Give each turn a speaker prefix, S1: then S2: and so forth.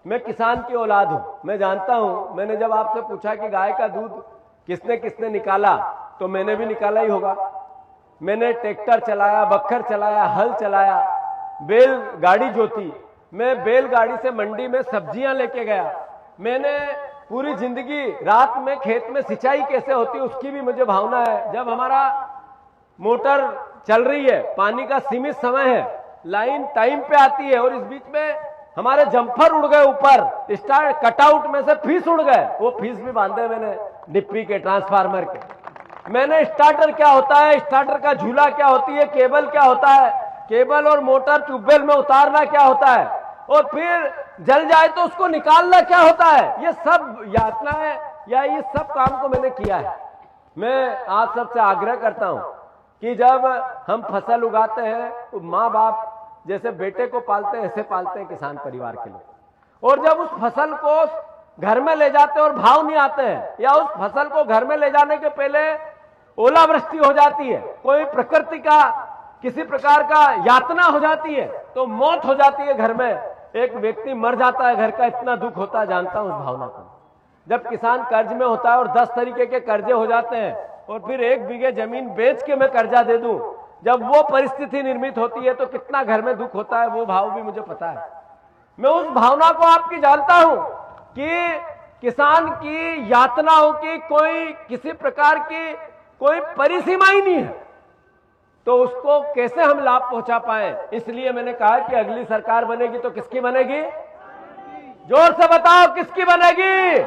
S1: मैं किसान की औलाद हूं, मैं जानता हूं। मैंने जब आपसे पूछा कि गाय का दूध किसने किसने निकाला, तो मैंने भी निकाला ही होगा। मैंने ट्रैक्टर चलाया, बखर चलाया, हल चलाया, बैल गाड़ी जोती। मैं बैलगाड़ी से मंडी में सब्जियां लेके गया। मैंने पूरी जिंदगी रात में खेत में सिंचाई कैसे होती है उसकी भी मुझे भावना है। जब हमारा मोटर चल रही है, पानी का सीमित समय है, लाइन टाइम पे आती है और इस बीच में हमारे जम्फर उड़ गए ऊपर, स्टार कटआउट में से फीस उड़ गए, वो फीस भी बांधे मैंने डिप्पी के, ट्रांसफार्मर के। मैंने स्टार्टर क्या होता है, स्टार्टर का झूला क्या होती है, केबल क्या होता है, केबल और मोटर ट्यूबवेल में उतारना क्या होता है, और फिर जल जाए तो उसको निकालना क्या होता है, ये सब यातनाएं या ये सब काम को मैंने किया है। मैं आप सबसे आग्रह करता हूं कि जब हम फसल उगाते हैं तो माँ बाप जैसे बेटे को पालते हैं ऐसे पालते हैं किसान परिवार के लोग। और जब उस फसल को घर में ले जाते हैं और भाव नहीं आते हैं, या उस फसल को घर में ले जाने के पहले ओलावृष्टि हो जाती है, कोई प्रकृति का किसी प्रकार का यातना हो जाती है, तो मौत हो जाती है, घर में एक व्यक्ति मर जाता है, घर का इतना दुख होता है, जानता हूं उस भावना को। जब किसान कर्ज में होता है और 10 तरीके के कर्जे हो जाते हैं और फिर 1 बीघे जमीन बेच के मैं कर्जा दे दूं, जब वो परिस्थिति निर्मित होती है तो कितना घर में दुख होता है, वो भाव भी मुझे पता है। मैं उस भावना को आपकी जानता हूं कि किसान की यातनाओं की कोई किसी प्रकार की कोई परिसीमा ही नहीं है, तो उसको कैसे हम लाभ पहुंचा पाए। इसलिए मैंने कहा कि अगली सरकार बनेगी तो किसकी बनेगी, जोर से बताओ किसकी बनेगी।